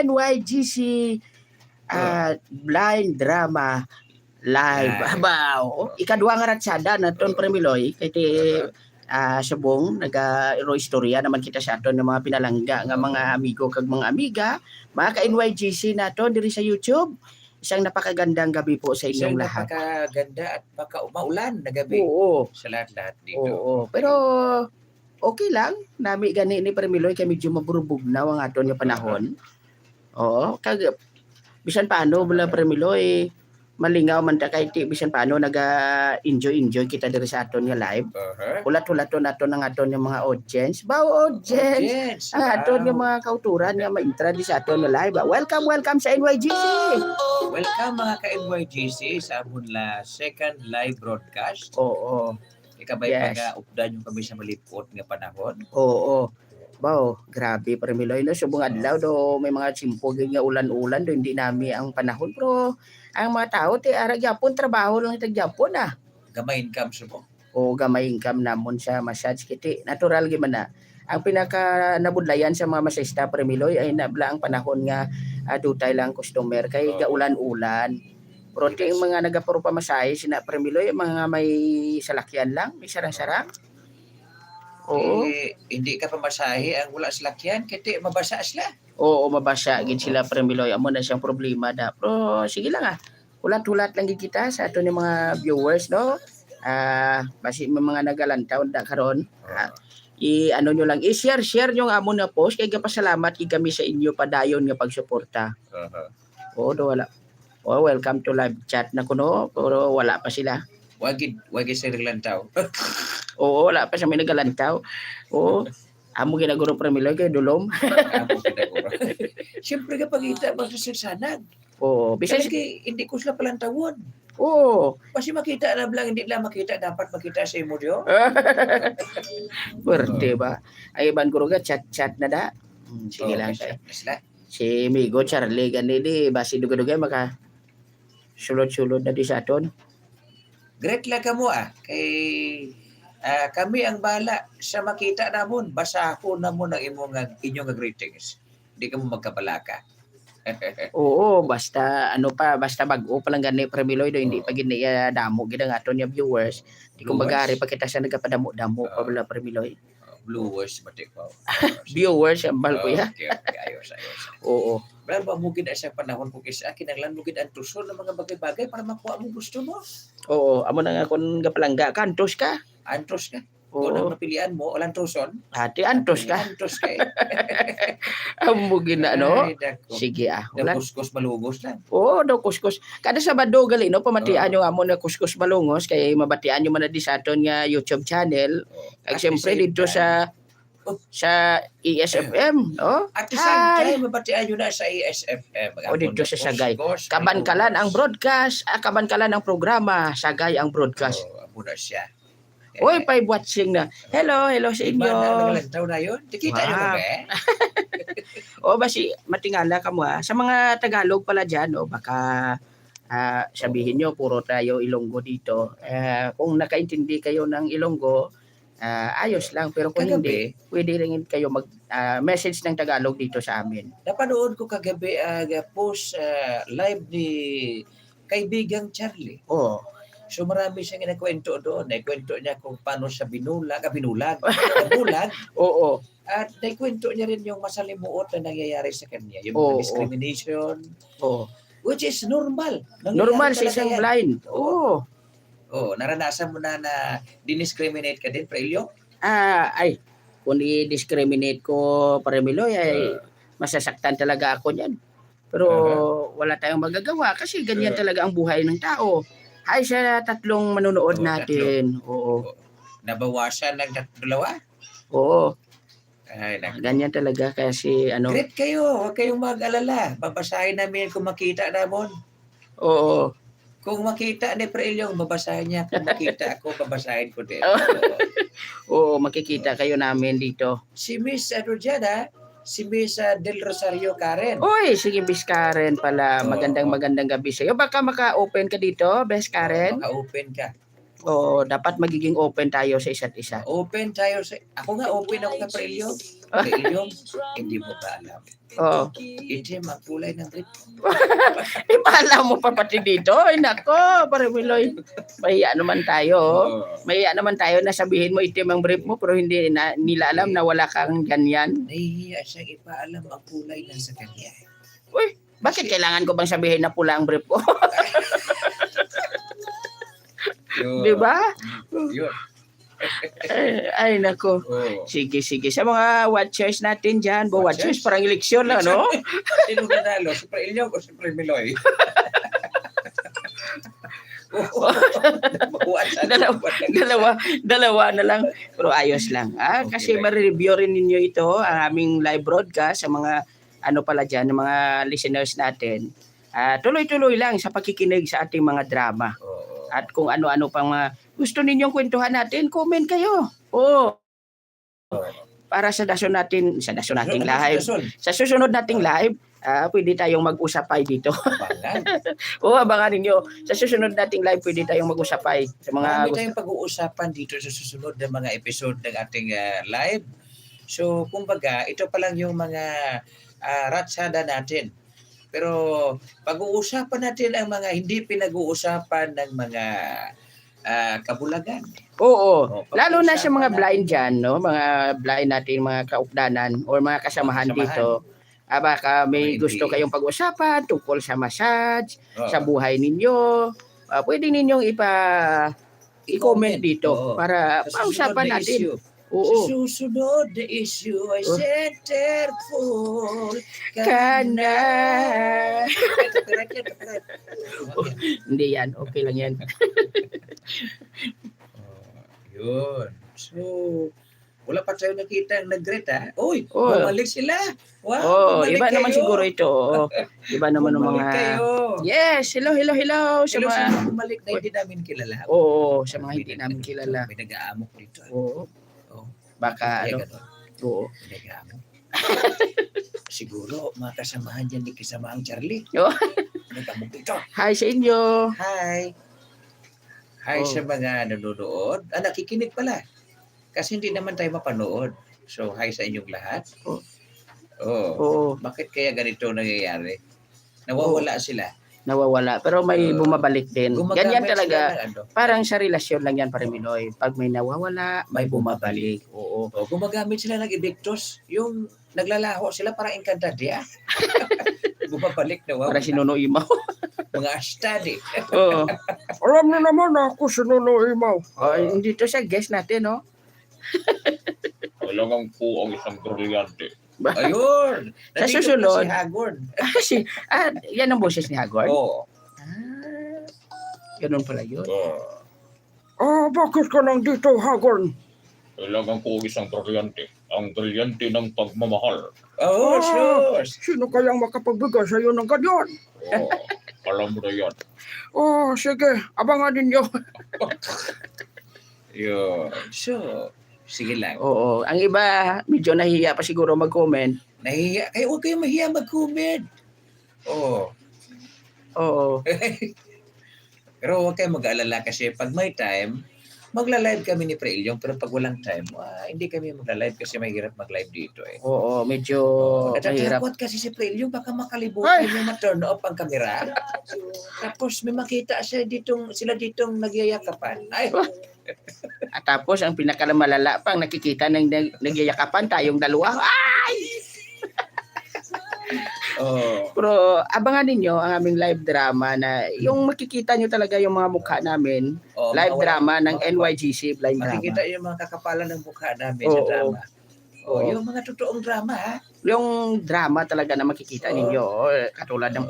NYGC blind drama live. Abaw, ikadua nga ratsada naton Premiloy kay ti subong naga-iro istorya naman kita sa aton ng mga pinalangga nga mga amigo kag mga amiga, mga ka-NYGC naton diri sa YouTube. Isang napakagandang gabi po sa inyong lahat. Napakaganda at maulan na gabi. Oo. Sa lahat dito. Oo. Pero okay lang. Nami gani ni Premiloy kay medyo maburubugnaw ang aton nga panahon. Oo. Kag bisan paano bala Premiloy malingaw man ta kay ti bisan paano naga-enjoy kita diri sa aton nga live. Ulat-ulaton naton ang aton nga mga audience. Audience. Ang aton nga mga kauturan nga ma-intra di sa aton nga live. Welcome sa NYGC. Welcome mga ka-NYGC sa amon la second live broadcast. Oo. Ikabay pag-updan yung kami sa malipot nga panahon. Oo. Bao, grabe Premiloy no subong adlaw do may mga simpog nga ulan-ulan do hindi nami ang panahon pero ang mga tao ti ara gyapon trabaho lang ti gyapon Gamay income subong. O gamay income namon sa massage kiti natural gyud man na. Ang pinaka nabudlayan sa mga masista Premiloy ay nabla ang panahon nga dutay lang customer kay gaulan-ulan. Pero ti mga nagapuro pamasahe sina Premiloy mga may salakyan lang, may sarang-sarang. Oo. Hindi ka pamasahe ang wala sa lakyan kiti mabasa sila. Oo, mabasa gid sila Premiloy. Amo na siyang problema da. Pero sige lang Hulat-hulat lang gid kita sa ato ni mga viewers no. Basi may mga nagalantaw da karon. I-ano nyo lang, i-share nyo ang amon na post kay gapasalamat gid kami sa inyo padayon nga pagsuporta. Oo, do wala. Oh, welcome to live chat na kuno pero wala pa sila. Wagid sa lantaw. Oo, wala pa siya may nagalantaw. Oo. Amo ginaguro Premiloy kay dulom. Siyempre kapag kita magsasanag. Oo, bisan hindi ko sila palantawon. Oo. Kasi makita na lang, hindi lang makita, dapat makita sa imo diyo. Pwerte ba? Ay ban ko ga chat na da. Sige lang tayo. Si Migo Charlie ganili basi duga-duga maka sulod-sulod na di sa aton. Great lang kamo kay kami ang bala sa makita namon, basahon namon ang inyong greetings. Hindi ka mo magkabalaka. Oo, basta basta bag-o pa lang gani Premiloy do hindi pa gid damo gid ang aton nga viewers. Di kumbaga pa kita sa nagapadamo-damo pa bala Premiloy. Viewers batik pa. Viewers ang bal ko ya. Okay, ayos. Oo. Pero ba mo gid sa panahon kung isa kinahanglan mo gid ang tuson ng mga bagay-bagay para makuha mo gusto mo. Oo, amo na nga kun gapalangga ka, antos ka. Antos ka. Kung ang napilian mo, walang tuson. Ati antos ka. Antos ka. Amo gina no. Sige Ulan. Kuskus malugos lang. Oo, daw kuskus. Kada Sabado gali no pamatian yung amo na kuskus malungos kay mabatian yung man di sa aton nga YouTube channel. Kag siyempre dito sa ESFM, no? At isang time mabatian yun na sa ESFM. O dito sa Sagay. Kabankalan ang broadcast, kabankalan ang programa, Sagay ang broadcast. Muna siya. Uy, pay watching na. Hello sa inyo. Iba na taon na yun. Tikita nyo ba O basi matingala ka mo sa mga Tagalog pala dyan, baka sabihin nyo puro tayo Ilonggo dito. Kung nakaintindi kayo ng Ilonggo, ayos lang. Pero kung hindi, pwede rin kayo mag-message ng Tagalog dito sa amin. Napanood ko kagabi post live ni kaibigang Charlie. Oo. So marami siyang kinakwento doon. Naikwento niya kung paano siya binulag. Oo. At naikwento niya rin yung masalimuot na nangyayari sa kanya. Yung discrimination. Oo. Which is normal. Normal sa isang blind. Oo. Naranasan mo na diniscriminate ka din, Prelio? Kung i-discriminate ko, Premiloy, masasaktan talaga ako niyan. Pero wala tayong magagawa kasi ganyan talaga ang buhay ng tao. Ay sa tatlong manonood natin. Oo. Nabawasan ng dalawa? Oo. Ay, ganyan talaga kasi Great kayo. Huwag kayong mag-alala. Babasahin namin kung makita namon. Oo. Kung makita ni Prelyong, babasahin niya. Kung makita ako, babasahin ko din. Oo, makikita kayo namin dito. Si Miss Rojada, si Miss Del Rosario Karen. Uy, sige Miss Karen pala. Magandang gabi sa iyo. Baka maka-open ka dito, Miss Karen? Maka-open ka. Oo, dapat magiging open tayo sa isa't isa. Open tayo sa... Ako nga, open ako ka Prelyong. Prelyong, hindi mo ba alam? Oo. Itim ang kulay ng brief. Paalam mo pa pati dito. Ay, nako, pare Miloy. Mahiya naman tayo. Mahiya naman tayo na sabihin mo itim ang brief mo pero hindi na, nila alam na wala kang ganyan. Nahihiya siyang ipaalam ang kulay ng sa kanya. Uy, bakit kailangan ko bang sabihin na pula ang brief ko? Yun. Di ba? Yun. Ay, nako. Oh. Sige. Sa mga watchers natin dyan, watchers, parang eleksyon lang, no? Sino nanalo? Si Prelyong o si Premiloy? Dalawa na lang. Pero ayos lang. Kasi ma-review rin ninyo ito, ang aming live broadcast sa mga pala dyan, ng mga listeners natin. Tuloy-tuloy lang sa pakikinig sa ating mga drama. At kung ano-ano pang gusto ninyong kwentuhan natin, comment kayo. Para sa dason nating live. Sa susunod nating live, pwede tayong mag-usapay dito. Abangan ninyo. Sa susunod nating live, pwede tayong mag-usapay. Sa mga Marami tayong pag-uusapan dito sa susunod na mga episode ng ating live. So, kumbaga, ito pa lang yung mga ratsada natin. Pero pag-uusapan natin ang mga hindi pinag-uusapan ng mga kabulagan. Oo. Lalo na sa mga blind dyan, no? Mga blind natin, mga kaupdanan or mga kasamahan dito. Baka may gusto kayong pag-usapan tungkol sa massage, sa buhay ninyo. Pwede ninyong i-comment dito para pausapan natin. Oo. Susunod na issue ay centerfold ka na. Hindi yan. Okay lang yan. Yun. So, wala pa tayo nakita ang nag-greet ha. Uy, bumalik sila. Wow, iba kayo. Naman siguro ito. Iba naman ng mga... kayo. Yes, hello. Sa mga... Bumalik na hindi namin kilala. Oo, sa mga hindi namin kilala. May nag-aamok dito. Oo. Baka Oo. Nag-aamok. Siguro, mga kasamahan dyan ni kasamaang Charlie. Nag-aamok dito. Hi sa inyo. Hi sa mga nanonood. Nakikinig pala. Kasi hindi naman tayo mapanood. So, hi sa inyong lahat. Oo. Bakit kaya ganito nangyayari? Nawawala sila. Nawawala. Pero may bumabalik din. Ganyan talaga. Ng, parang sa relasyon lang yan, pare Minoy. Pag may nawawala, may bumabalik. Oo. Gumagamit sila ng edictos. Yung naglalaho sila para encantadya. Bumabalik na para sinuno imaw. Mga study. Oo. Alam na naman ako sinuno imaw. Hindi to siya guest natin, no? Kailangan po ang isang brilyante. Ayun! Sa susunod. Si Hagorn. Yan ang boses ni Hagorn? Oo. Ganun pala yun. Bakit ka nang dito, Hagorn? Kailangan ko isang brilyante. Ang brilyante ng pagmamahal. Sure. Sino kayang makapagbigay sa iyo ng ganyan? Alam mo na yan. Sige. Abangan ninyo. Yun. So, sige lang. Oo. Ang iba, medyo nahihiya pa siguro mag-comment. Nahihiya. Kaya huwag kayong mahiya mag-comment. Oo. Pero huwag kayong mag-aalala kasi pag may time, magla-live kami ni Prelyong. Pero pag walang time, hindi kami magla-live kasi mahirap mag-live dito eh. Oo, medyo mahirap. Natatakot kasi si Prelyong baka makalimutan yung ma-turn off ang kamera. Tapos may makita sila ditong nagyayakapan. At tapos ang pinakamalala pang nakikita ng nagyayakapan tayong dalawa. Pero abangan ninyo ang aming live drama na yung makikita nyo talaga yung mga mukha namin. Live drama ng NYGC Blind Drama. Makikita yung mga kakapalan ng mukha namin sa drama. Yung mga totoong drama ha. Yung drama talaga na makikita ninyo. Katulad ng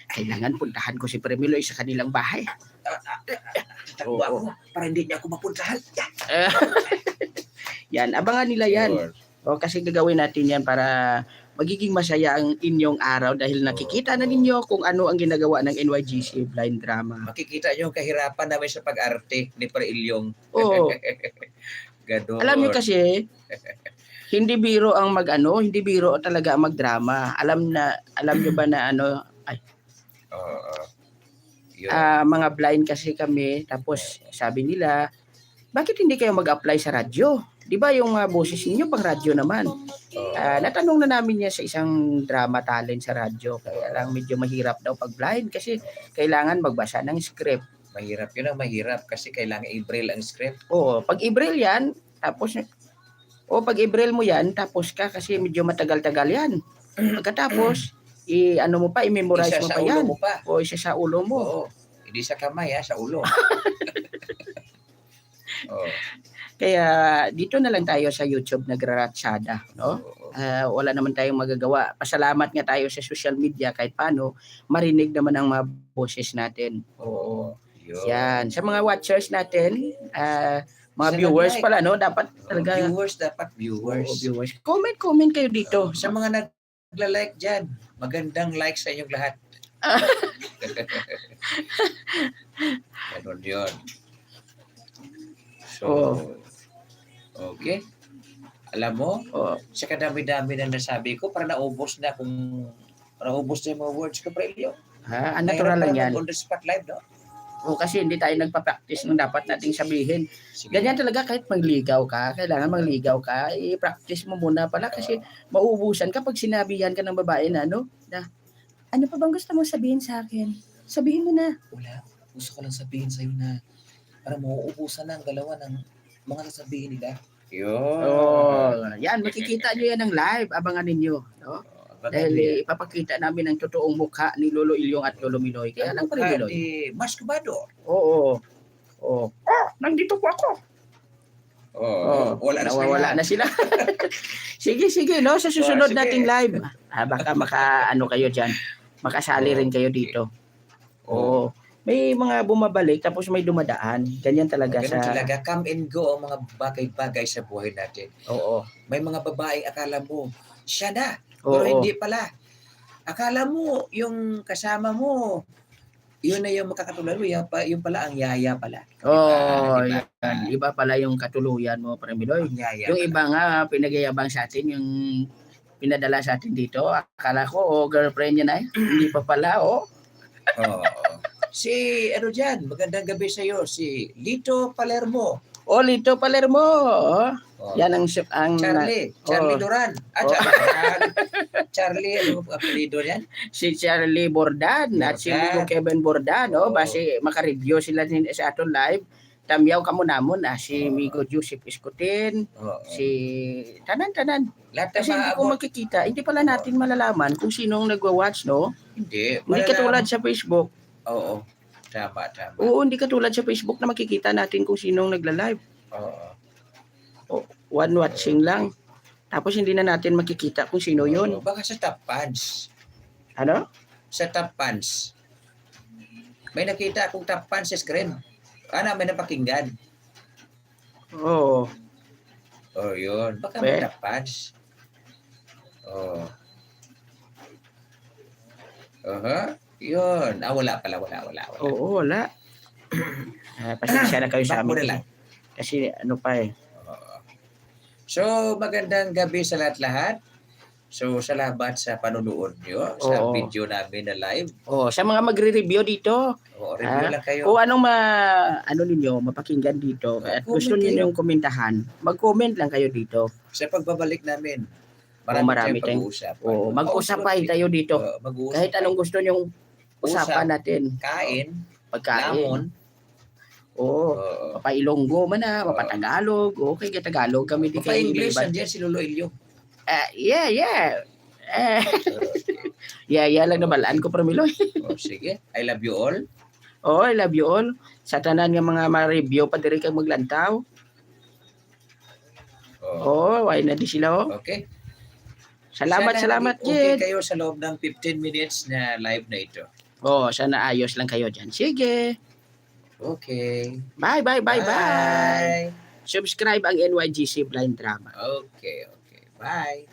kailangan puntahan ko si Premiloy sa kanilang bahay. Tatakbo ako para hindi niya ako mapuntahan. Yan, abangan nila yan. Kasi gagawin natin yan para magiging masaya ang inyong araw dahil nakikita na ninyo kung ano ang ginagawa ng NYGC Blind Drama. Makikita nyo yung kahirapan namin sa pag-arte ni Prelyong. Oo. Ganun. Alam nyo kasi, hindi biro hindi biro talaga ang magdrama. Alam nyo ba na Yun. mga blind kasi kami. Tapos sabi nila, bakit hindi kayo mag-apply sa radyo? Di ba yung boses ninyo pang radyo naman? Oo. Natanong na namin niya sa isang drama talent sa radyo. Kaya lang medyo mahirap daw pag blind kasi kailangan magbasa ng script. Mahirap yun ang mahirap kasi kailangan i-braille ang script. Oo, pag i-braille yan, tapos pag i-braille mo yan, tapos ka kasi medyo matagal-tagal yan. Pagkatapos, ano mo pa, i-memorize Isa mo sa pa ulo yan. mo pa. O isa sa ulo mo. Oo. Hindi sa kamay sa ulo. Oo. Kaya dito na lang tayo sa YouTube nagraratsada, no? Oo. Wala naman tayong magagawa. Pasalamat nga tayo sa social media kahit paano marinig naman ang mga boses natin. Oo. Yun. Yan. Sa mga watchers natin, mga Sa viewers nag-like. pala, no? Dapat Oo, talaga dapat viewers. viewers. Comment kayo dito. Sa mga nagla-like dyan, magandang like sa inyong lahat. Ganun yun. So, okay. Alam mo, Oh, sa kadami-dami na nasabi ko, para naubos na yung mga words ko, Prelio. natural lang yan. On the spot live, no? Kasi hindi tayo nagpa-practice ng dapat nating sabihin. Sige. Ganyan talaga kahit magligaw ka, kailangan magligaw ka, i-practice mo muna pala kasi mauubusan ka pag sinabihan ka ng babae na ano pa bang gusto mo sabihin sa akin? Sabihin mo na. Wala. Gusto ko lang sabihin sa'yo na para mauubusan na ang dalawa ng mga sasabihin nila. Yun. Yan, makikita nyo yan ng live, abangan ninyo. No? Dahil ipapakita namin ang totoong mukha ni Lolo Ilyong at Lolo Miloy. Kaya lang pa rin Miloy. Ni Mascubado. Oo. Nandito po ako. Wala na Nawawala na sila. sige, no? Sa susunod Sige. nating live. Baka kayo dyan. Makasali rin kayo dito. Oo. May mga bumabalik tapos may dumadaan. Ganyan talaga Ganun sa... talaga. Come and go ang mga bagay-bagay sa buhay natin. Oo. May mga babae akala mo, siya na. Oo. Pero hindi pala. Akala mo, yung kasama mo, yun na yung makakatulad mo. Yung pala ang yaya pala. Yan. Iba pala yung katuluyan mo, Premiloy. Ang yaya Yung pala. iba nga, pinagayabang sa atin, yung pinadala sa atin dito. Akala ko, girlfriend niya na eh. Hindi pa pala, Oo. Si, ano dyan, magandang gabi sa'yo, si Lito Palermo. Lito Palermo. Oh. Yan ang Charlie Duran. Charlie, ano ang apelido niyan? si Charlie Bordan at si Bordan. Migo Kevin Bordan, Oo. base makareview sila sa aton live. Tamyaw kamo namon si Oo. Migo Joseph Iscutin, Oo. si tanan. Lahat Kasi na hindi ko makikita, hindi pala natin malalaman kung sinong nagwa-watch, no? Hindi. Hindi katulad sa Facebook. Oo. Tama. Oo, hindi katulad sa Facebook na makikita natin kung sinong nagla-live. Oo. One watching lang. Tapos hindi na natin makikita kung sino yun. Baka sa top pants. Ano? Sa top pants. May nakita akong top pants sa screen. May napakinggan. Oo. Yun. Baka may top pants. Yun. Wala pala. Wala. Oo, wala. Pasensya na kayo sa Back mo na amin. lang. Kasi ano pa eh. So, magandang gabi sa lahat-lahat. So, salamat sa panonood nyo sa Oo. video namin na live. Sa mga magre-review dito, Review lang kayo. kung anong ninyo, mapakinggan dito, at Comment gusto niyo yung komentahan, mag-comment lang kayo dito. Sa pagbabalik namin, marami marami tayong tayong- pag-uusapan. Mag-usapay tayo dito. Mag-uusap. Kahit anong gusto niyong usapan natin. Kain, Pagkain. lamon. Papailonggo man papatagalog. Okay, Tagalog kami di kay Pa-English, Liban. nandiyan si Lolo Ilyo. Yeah. Yeah lang nabalaan ko Premiloy. Sige, I love you all. I love you all. Sa tanan nga mga ma-review pa diri kag maglantaw. Why na di sila Okay. Salamat, Okay Jed. kayo sa loob ng 15 minutes na live na ito. Sana ayos lang kayo dyan. Sige. Okay. Bye. Subscribe ang NYGC Blind Drama. Okay. Bye.